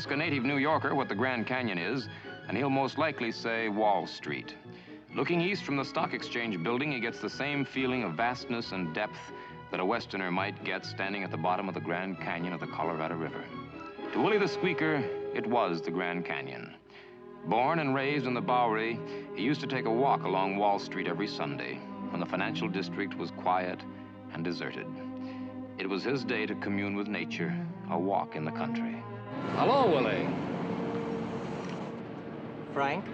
Ask a native New Yorker what the Grand Canyon is, and he'll most likely say Wall Street. Looking east from the Stock Exchange building, he gets the same feeling of vastness and depth that a Westerner might get standing at the bottom of the Grand Canyon of the Colorado River. To Willie the Squeaker, it was the Grand Canyon. Born and raised in the Bowery, he used to take a walk along Wall Street every Sunday when the financial district was quiet and deserted. It was his day to commune with nature, a walk in the country. Hello, Willie. Frank,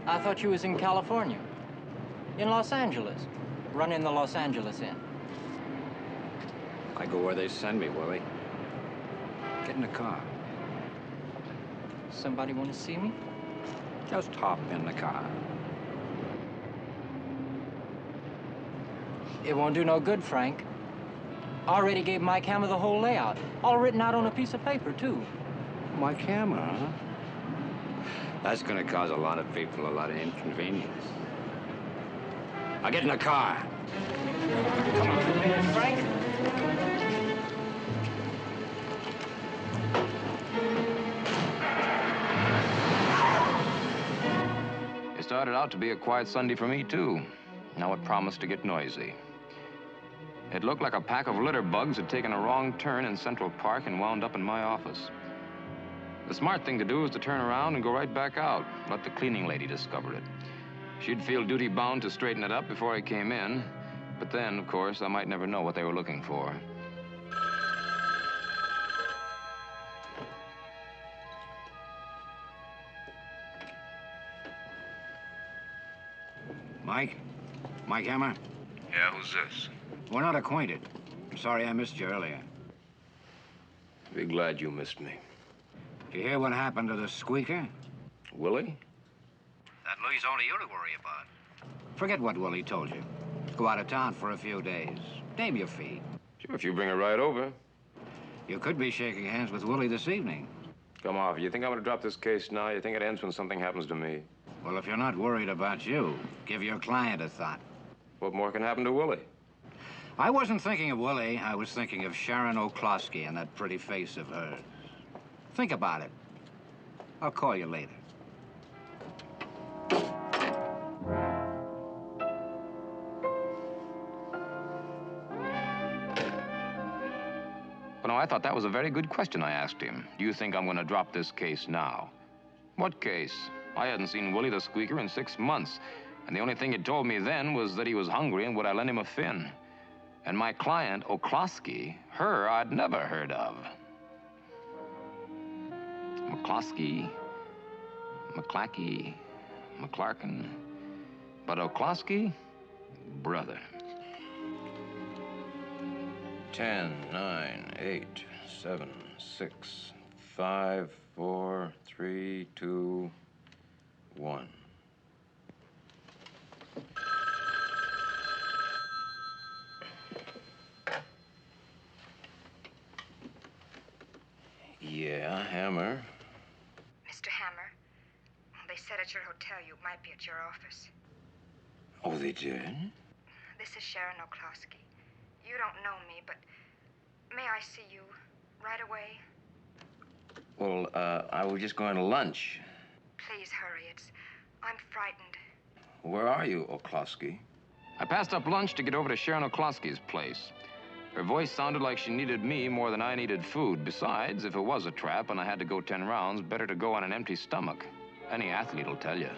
I thought you was in California. In Los Angeles. Running the Los Angeles Inn. I go where they send me, Willie. Get in the car. Somebody want to see me? Just hop in the car. It won't do no good, Frank. I already gave Mike Hammer the whole layout. All written out on a piece of paper, too. Mike Hammer, huh? That's gonna cause a lot of people a lot of inconvenience. I'll get in the car. Come on, Frank. It started out to be a quiet Sunday for me, too. Now it promised to get noisy. It looked like a pack of litter bugs had taken a wrong turn in Central Park and wound up in my office. The smart thing to do was to turn around and go right back out, let the cleaning lady discover it. She'd feel duty-bound to straighten it up before I came in, but then, of course, I might never know what they were looking for. Mike? Mike Hammer? Yeah, who's this? We're not acquainted. I'm sorry I missed you earlier. Be glad you missed me. Did you hear what happened to the Squeaker? Willie? That Louie's only you to worry about. Forget what Willie told you. Go out of town for a few days. Name your fee. Sure, if you bring her right over. You could be shaking hands with Willie this evening. Come off. You think I'm gonna drop this case now? You think it ends when something happens to me? Well, if you're not worried about you, give your client a thought. What more can happen to Willie? I wasn't thinking of Willie. I was thinking of Sharon O'Closkey and that pretty face of hers. Think about it. I'll call you later. Well, no, I thought that was a very good question I asked him. Do you think I'm going to drop this case now? What case? I hadn't seen Willie the Squeaker in 6 months, and the only thing he'd told me then was that he was hungry and would I lend him a fin. And my client, O'Closkey, her I'd never heard of. McCloskey, McClackey, McClarkin. But O'Closkey, brother. 10, 9, 8, 7, 6, 5, 4, 3, 2, 1. Yeah, Hammer. Mr. Hammer, they said at your hotel you might be at your office. Oh, they did? This is Sharon O'Closkey. You don't know me, but may I see you right away? Well, I was just going to lunch. Please hurry. I'm frightened. Where are you, O'Closkey? I passed up lunch to get over to Sharon O'Closkey's place. Her voice sounded like she needed me more than I needed food. Besides, if it was a trap and I had to go 10 rounds, better to go on an empty stomach. Any athlete will tell you.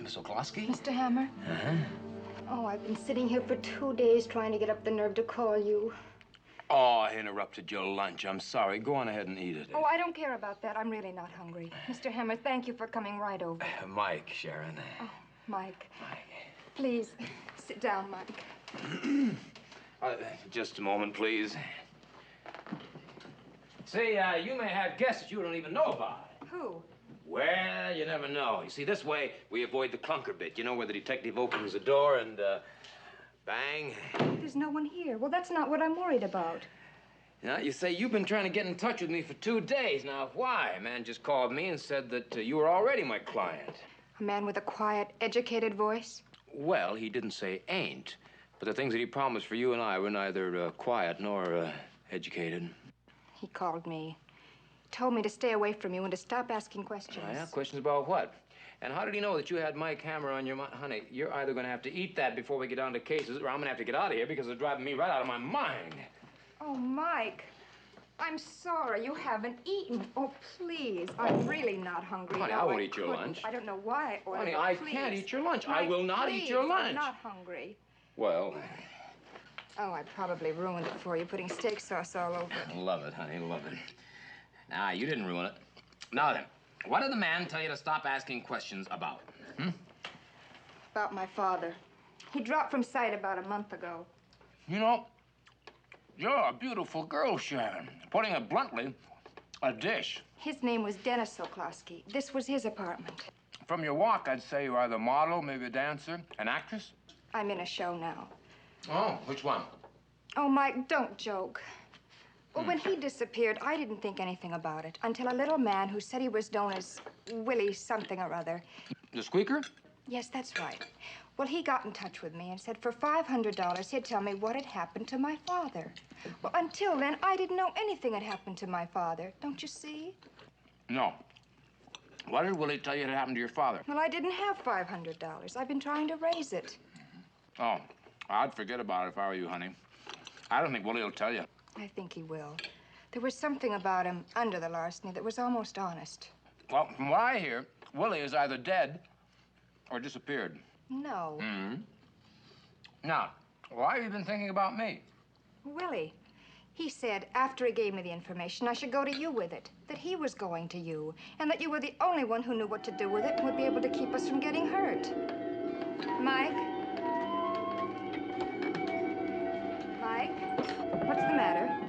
Miss O'Closkey? Mr. Hammer? Uh-huh. Oh, I've been sitting here for 2 days trying to get up the nerve to call you. Oh, I interrupted your lunch. I'm sorry. Go on ahead and eat it. Oh, I don't care about that. I'm really not hungry. Mr. Hammer, thank you for coming right over. Mike, Sharon. Oh, Mike. Mike. Please, sit down, Mike. Just a moment, please. Say, you may have guests that you don't even know about. Who? Well, you never know. You see, this way, we avoid the clunker bit. You know, where the detective opens the door and, bang. There's no one here. Well, that's not what I'm worried about. Now, you say you've been trying to get in touch with me for 2 days. Now, why? A man just called me and said that you were already my client. A man with a quiet, educated voice? Well, he didn't say ain't, but the things that he promised for you and I were neither quiet nor educated. He called me. Told me to stay away from you and to stop asking questions. Oh, yeah? Questions about what? And how did he know that you had my camera on your mind? Honey, you're either going to have to eat that before we get down to cases, or I'm going to have to get out of here because it's driving me right out of my mind. Oh, Mike. I'm sorry you haven't eaten. Oh, please. I'm really not hungry. Honey, No, I won't eat your couldn't. lunch. I don't know why I ordered Honey, it. I Please. can't eat your lunch. Mike, I will not eat your please, lunch. I'm not hungry. Well, Oh, I probably ruined it for you, putting steak sauce all over it. love it, honey, love it. Nah, you didn't ruin it. Now then, what did the man tell you to stop asking questions about? About my father. He dropped from sight about a month ago. You know, you're a beautiful girl, Sharon. Putting it bluntly, a dish. His name was Dennis O'Closkey. This was his apartment. From your walk, I'd say you're either a model, maybe a dancer, an actress. I'm in a show now. Oh, which one? Oh, Mike, don't joke. Well, when he disappeared, I didn't think anything about it until a little man who said he was known as Willie something or other. The squeaker? Yes, that's right. Well, he got in touch with me and said for $500 he'd tell me what had happened to my father. Well, until then, I didn't know anything had happened to my father. Don't you see? No. What did Willie tell you had happened to your father? Well, I didn't have $500. I've been trying to raise it. Oh, I'd forget about it if I were you, honey. I don't think Willie will tell you. I think he will. There was something about him under the larceny that was almost honest. Well, from what I hear, Willie is either dead or disappeared. No. Now, why have you been thinking about me? Willie. He said after he gave me the information, I should go to you with it. That he was going to you. And that you were the only one who knew what to do with it and would be able to keep us from getting hurt. Mike? Mike? What's the matter?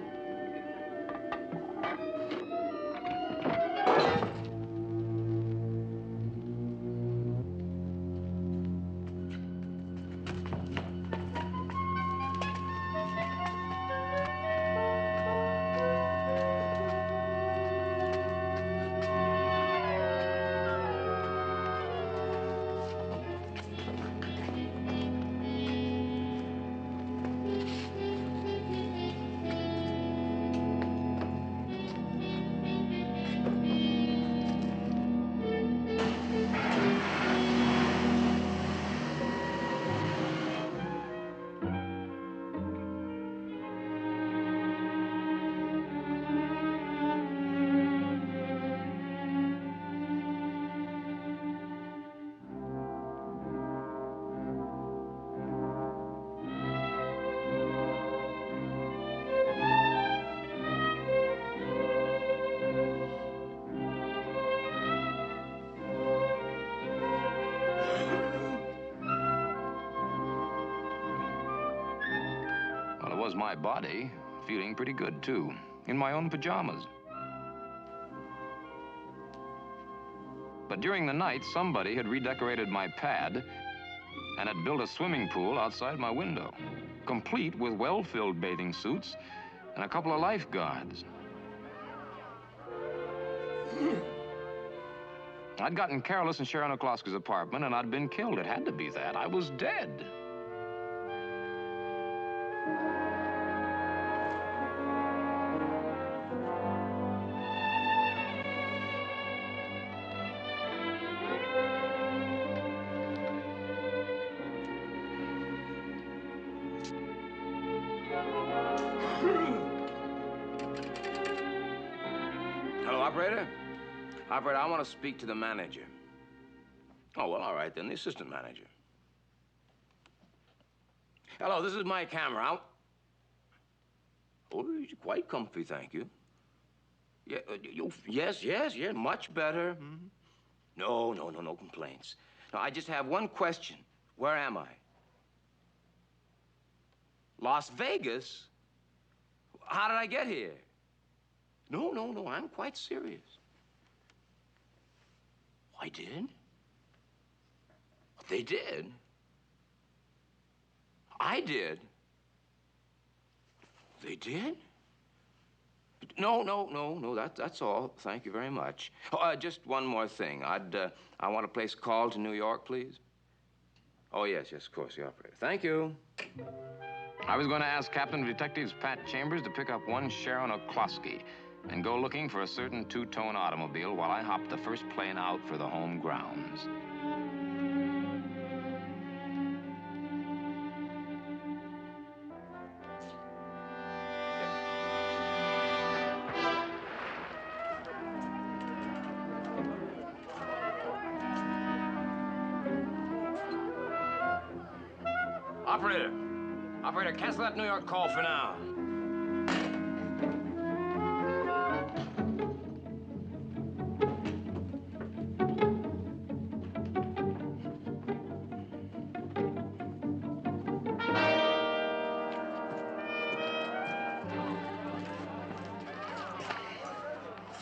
Well, it was my body, feeling pretty good, too, in my own pajamas. But during the night, somebody had redecorated my pad and had built a swimming pool outside my window, complete with well-filled bathing suits and a couple of lifeguards. I'd gotten careless in Sharon O'Closkey's apartment, and I'd been killed. It had to be that. I was dead. Hello, operator? Operator, I want to speak to the manager. Oh, well, all right, then, the assistant manager. Hello, this is my camera. Oh, you're quite comfy, thank you. Yeah, yes, much better. No complaints. Now, I just have one question. Where am I? Las Vegas? How did I get here? No, I'm quite serious. I did? They did? I did? They did? No, that's all. Thank you very much. Oh, just one more thing. I want to place a call to New York, please. Oh, yes, of course, the operator. Thank you. I was going to ask Captain of Detectives Pat Chambers to pick up one Sharon O'Closkey and go looking for a certain two-tone automobile while I hopped the first plane out for the home grounds. Operator, cancel that New York call for now.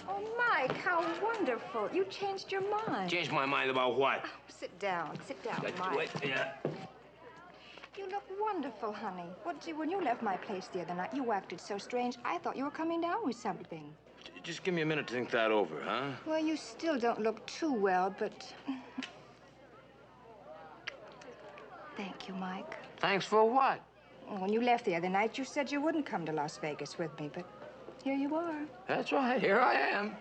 Oh, Mike, how wonderful. You changed your mind. Changed my mind about what? Oh, sit down, Mike. Wait, yeah. You look wonderful, honey. When you left my place the other night, you acted so strange. I thought you were coming down with something. Just give me a minute to think that over, huh? Well, you still don't look too well, but... Thank you, Mike. Thanks for what? When you left the other night, you said you wouldn't come to Las Vegas with me, but here you are. That's right, here I am.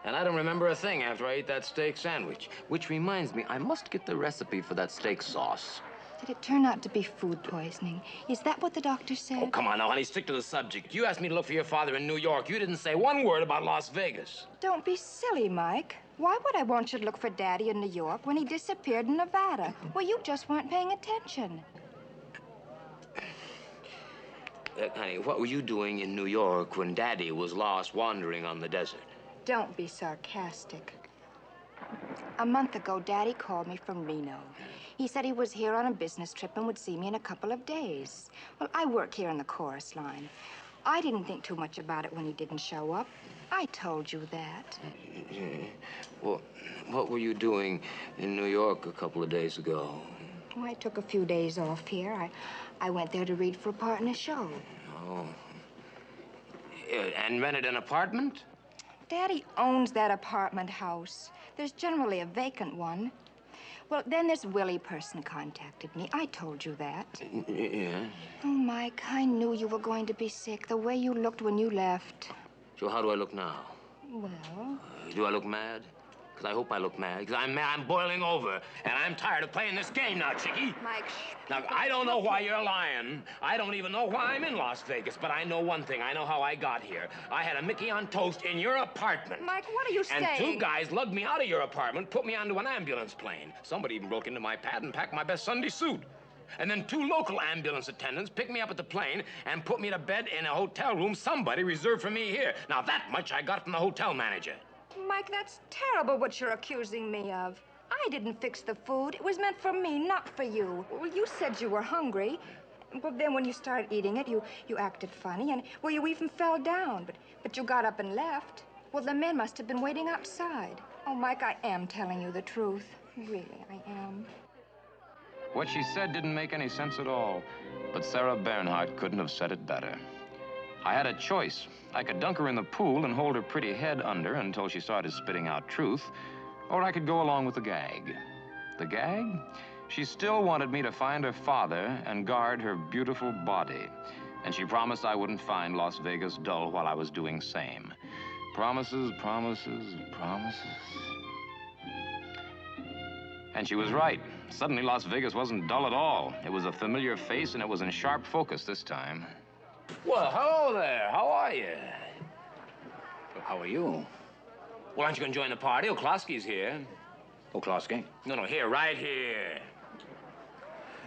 And I don't remember a thing after I ate that steak sandwich. Which reminds me, I must get the recipe for that steak sauce. Did it turn out to be food poisoning? Is that what the doctor said? Oh, come on now, honey, stick to the subject. You asked me to look for your father in New York. You didn't say one word about Las Vegas. Don't be silly, Mike. Why would I want you to look for Daddy in New York when he disappeared in Nevada? Well, you just weren't paying attention. Honey, what were you doing in New York when Daddy was lost wandering on the desert? Don't be sarcastic. A month ago, Daddy called me from Reno. He said he was here on a business trip and would see me in a couple of days. Well, I work here in the chorus line. I didn't think too much about it when he didn't show up. I told you that. Well, what were you doing in New York a couple of days ago? Well, I took a few days off here. I went there to read for a part in a show. Oh. And rented an apartment? Daddy owns that apartment house. There's generally a vacant one. Well, then this Willie person contacted me. I told you that. Yeah. Oh, Mike, I knew you were going to be sick, the way you looked when you left. So how do I look now? Well... Do I look mad? Because I hope I look mad. Because I'm mad, I'm boiling over. And I'm tired of playing this game now, Chickie. Mike, shh. Now, I don't know why you're lying. I don't even know why I'm in Las Vegas. But I know one thing. I know how I got here. I had a Mickey on toast in your apartment. Mike, what are you saying? And two guys lugged me out of your apartment, put me onto an ambulance plane. Somebody even broke into my pad and packed my best Sunday suit. And then two local ambulance attendants picked me up at the plane and put me to bed in a hotel room somebody reserved for me here. Now, that much I got from the hotel manager. Mike, that's terrible what you're accusing me of. I didn't fix the food. It was meant for me, not for you. Well, you said you were hungry. Well, then when you started eating it, you acted funny, and, well, you even fell down. But you got up and left. Well, the men must have been waiting outside. Oh, Mike, I am telling you the truth. Really, I am. What she said didn't make any sense at all, but Sarah Bernhardt couldn't have said it better. I had a choice. I could dunk her in the pool and hold her pretty head under until she started spitting out truth, or I could go along with the gag. The gag? She still wanted me to find her father and guard her beautiful body, and she promised I wouldn't find Las Vegas dull while I was doing same. Promises, promises, promises. And she was right. Suddenly, Las Vegas wasn't dull at all. It was a familiar face, and it was in sharp focus this time. Well, hello there. How are you? How are you? Well, aren't you going to join the party? O'Closkey's here. O'Closkey? No, here, right here.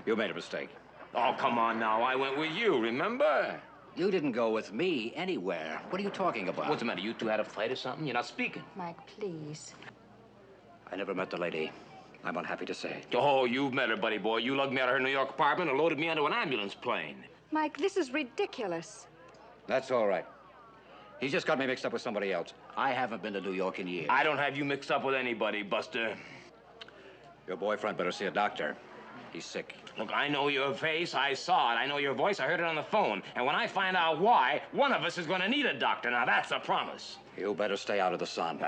You made a mistake. Oh, come on now. I went with you, remember? You didn't go with me anywhere. What are you talking about? What's the matter? You two had a fight or something? You're not speaking. Mike, please. I never met the lady. I'm unhappy to say. Oh, you've met her, buddy boy. You lugged me out of her New York apartment and loaded me onto an ambulance plane. Mike, this is ridiculous. That's all right. He's just got me mixed up with somebody else. I haven't been to New York in years. I don't have you mixed up with anybody, Buster. Your boyfriend better see a doctor. He's sick. Look, I know your face. I saw it. I know your voice. I heard it on the phone. And when I find out why, one of us is going to need a doctor. Now, that's a promise. You better stay out of the sun.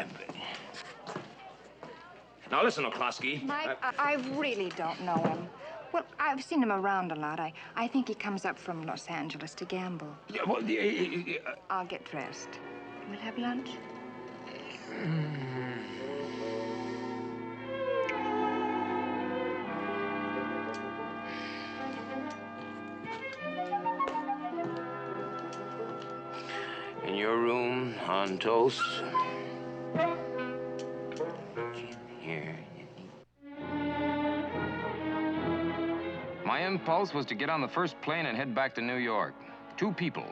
Now, listen, O'Klosky. Mike, I really don't know him. Well, I've seen him around a lot. I think he comes up from Los Angeles to gamble. I'll get dressed. We'll have lunch. In your room, on toast. Here. My impulse was to get on the first plane and head back to New York. Two people,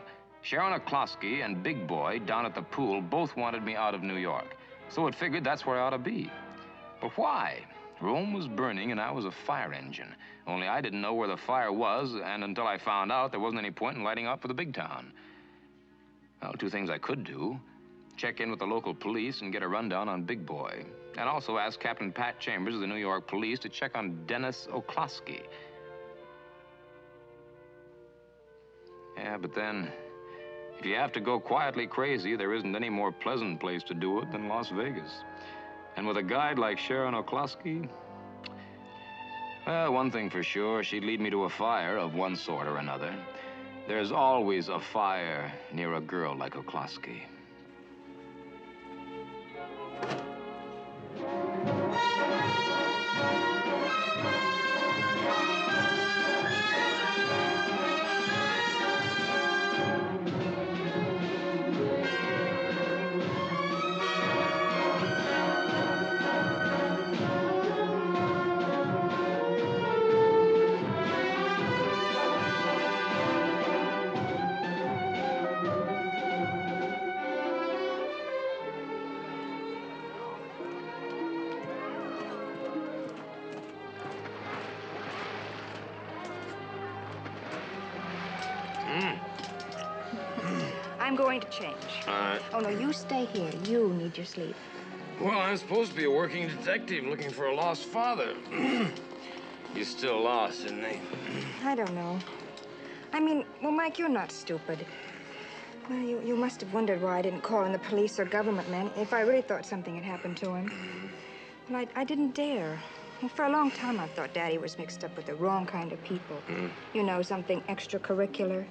Sharon O'Klosky and Big Boy, down at the pool, both wanted me out of New York. So it figured that's where I ought to be. But why? Rome was burning and I was a fire engine. Only I didn't know where the fire was, and until I found out, there wasn't any point in lighting up for the big town. Well, two things I could do. Check in with the local police and get a rundown on Big Boy. And also ask Captain Pat Chambers of the New York Police to check on Dennis O'Klosky. Yeah, but then, if you have to go quietly crazy, there isn't any more pleasant place to do it than Las Vegas. And with a guide like Sharon O'Klosky, well, one thing for sure, she'd lead me to a fire of one sort or another. There's always a fire near a girl like O'Klosky. I'm going to change. All right. Oh, no, you stay here. You need your sleep. Well, I'm supposed to be a working detective looking for a lost father. He's still lost, isn't he? I don't know. I mean, well, Mike, you're not stupid. Well, you must have wondered why I didn't call in the police or government men if I really thought something had happened to him. Well, I didn't dare. Well, for a long time, I thought Daddy was mixed up with the wrong kind of people. You know, something extracurricular.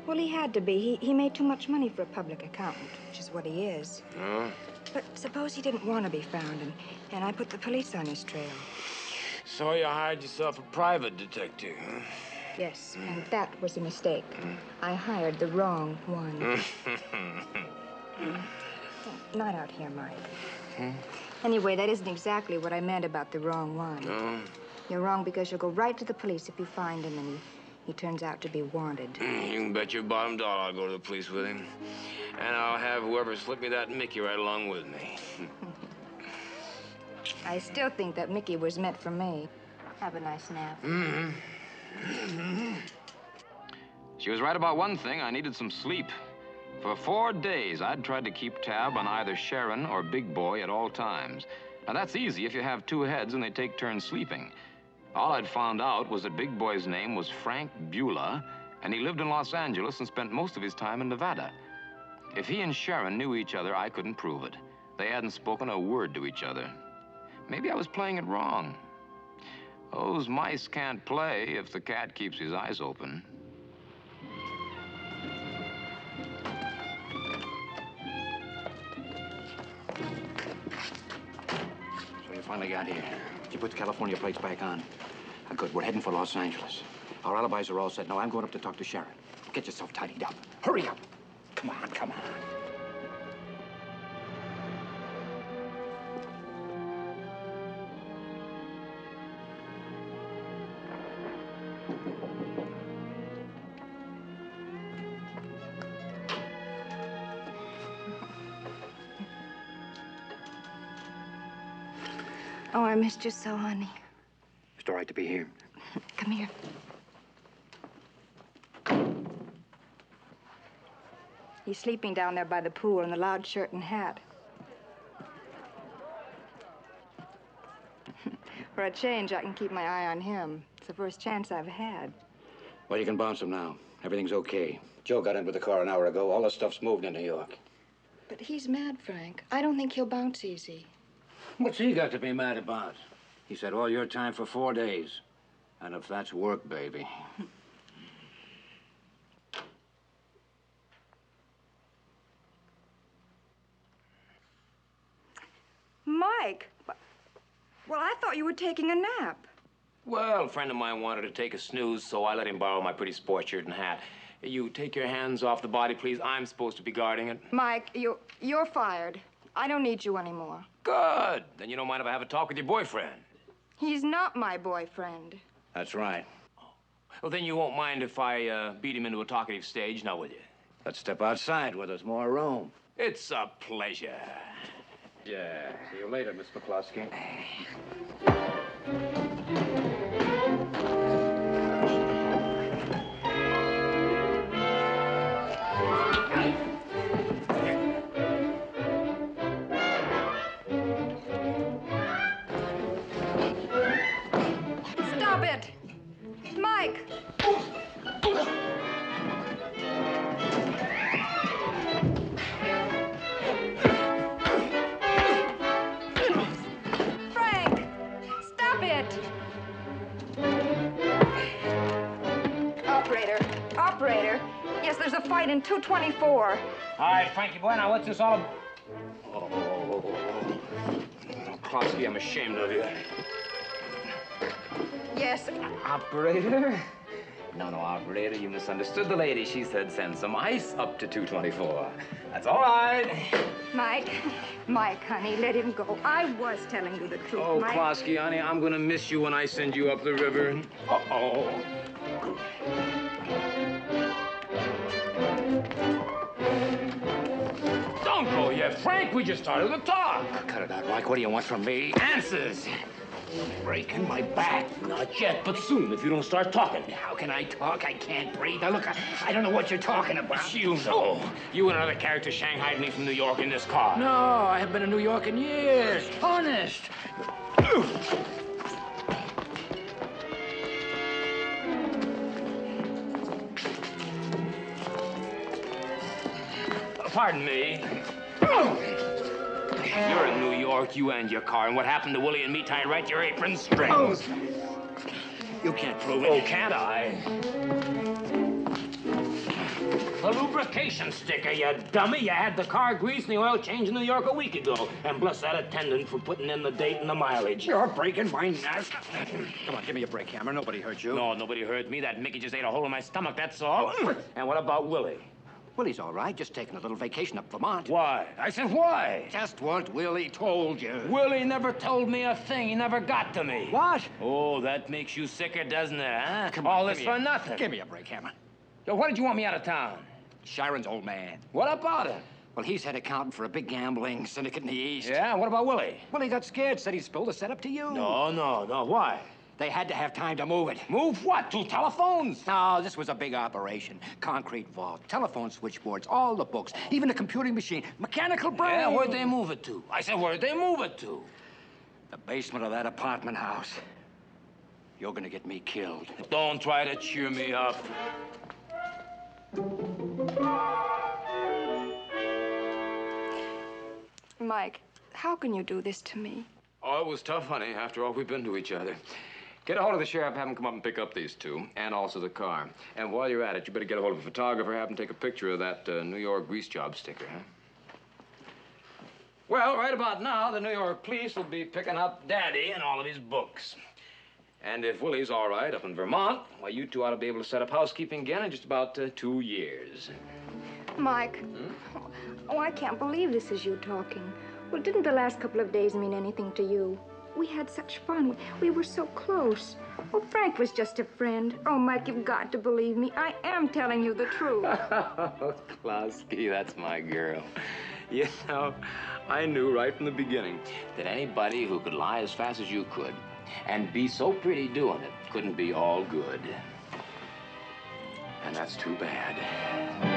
Well, he had to be. He made too much money for a public accountant, which is what he is. Oh? But suppose he didn't want to be found, and I put the police on his trail. So you hired yourself a private detective, huh? Yes, and that was a mistake. I hired the wrong one. Not out here, Mike. Anyway, that isn't exactly what I meant about the wrong one. No? You're wrong because you'll go right to the police if you find him and he turns out to be wanted. You can bet your bottom dollar I'll go to the police with him. And I'll have whoever slipped me that Mickey right along with me. I still think that Mickey was meant for me. Have a nice nap. She was right about one thing. I needed some sleep. For 4 days, I'd tried to keep tab on either Sharon or Big Boy at all times. Now, that's easy if you have two heads and they take turns sleeping. All I'd found out was that Big Boy's name was Frank Beulah, and he lived in Los Angeles and spent most of his time in Nevada. If he and Sharon knew each other, I couldn't prove it. They hadn't spoken a word to each other. Maybe I was playing it wrong. Those mice can't play if the cat keeps his eyes open. So you finally got here. You put the California plates back on. Good, we're heading for Los Angeles. Our alibis are all set. Now I'm going up to talk to Sharon. Get yourself tidied up. Hurry up. Come on, come on. Oh, I missed you so, honey. It's all right to be here. Come here. He's sleeping down there by the pool in the loud shirt and hat. For a change, I can keep my eye on him. It's the first chance I've had. Well, you can bounce him now. Everything's okay. Joe got in with the car an hour ago. All the stuff's moved in New York. But he's mad, Frank. I don't think he'll bounce easy. What's he got to be mad about? He said all your time for 4 days. And if that's work, baby. Mike! Well, I thought you were taking a nap. Well, a friend of mine wanted to take a snooze, so I let him borrow my pretty sports shirt and hat. You take your hands off the body, please. I'm supposed to be guarding it. Mike, you're fired. I don't need you anymore. Good. Then you don't mind if I have a talk with your boyfriend? He's not my boyfriend. That's right. Well, then you won't mind if I beat him into a talkative stage, now will you? Let's step outside where there's more room. It's a pleasure. Yeah. See you later, Miss McCloskey. Stop it! Mike! Frank! Stop it! Operator! Operator! Yes, there's a fight in 224. All right, Frankie boy, now what's this all about? Oh, Klosky, I'm ashamed of you. Yes, Operator? No, operator, you misunderstood the lady. She said send some ice up to 224. That's all right. Mike, honey, let him go. I was telling you the truth, Oh, Mike. Klosky, honey, I'm gonna miss you when I send you up the river. Uh-oh. Don't go yet, Frank. We just started to talk. Cut it out, Mike. What do you want from me? Answers. Breaking my back. Not yet, but soon if you don't start talking. How can I talk? I can't breathe. Now, look, I don't know what you're talking about. You know. You and another character shanghaied me from New York in this car. No, I haven't been in New York in years. Honest. Pardon me. You're in New York, you and your car, and what happened to Willie and me tied right to your apron strings. You can't prove it. Oh, can't I? A lubrication sticker, you dummy. You had the car greased and the oil changed in New York a week ago. And bless that attendant for putting in the date and the mileage. You're breaking my neck. Come on, give me a break, Hammer. Nobody hurt you. No, nobody hurt me. That Mickey just ate a hole in my stomach, that's all. And what about Willie? Willie's all right. Just taking a little vacation up Vermont. Why? I said why? Just what Willie told you. Willie never told me a thing. He never got to me. What? Oh, that makes you sicker, doesn't it, huh? Come on, All give this me for nothing. Give me a break, Hammer. Yo, why did you want me out of town? Sharon's old man. What about it? Well, he's head accountant for a big gambling syndicate in the East. Yeah, what about Willie? Willie got scared, said he spilled the setup to you. No. Why? They had to have time to move it. Move what? 2 telephones? No, this was a big operation. Concrete vault, telephone switchboards, all the books, even the computing machine, mechanical brain. Yeah, where'd they move it to? I said, where'd they move it to? The basement of that apartment house. You're gonna get me killed. Don't try to cheer me up. Mike, how can you do this to me? Oh, it was tough, honey, after all we've been to each other. Get a hold of the sheriff, have him come up and pick up these two, and also the car. And while you're at it, you better get a hold of a photographer, have him take a picture of that New York grease job sticker, huh? Well, right about now, the New York police will be picking up Daddy and all of his books. And if Willie's all right up in Vermont, well, you two ought to be able to set up housekeeping again in just about 2 years. Mike, oh, I can't believe this is you talking. Well, didn't the last couple of days mean anything to you? We had such fun. We were so close. Oh, Frank was just a friend. Oh, Mike, you've got to believe me. I am telling you the truth. Klosky, that's my girl. You know, I knew right from the beginning that anybody who could lie as fast as you could and be so pretty doing it couldn't be all good. And that's too bad.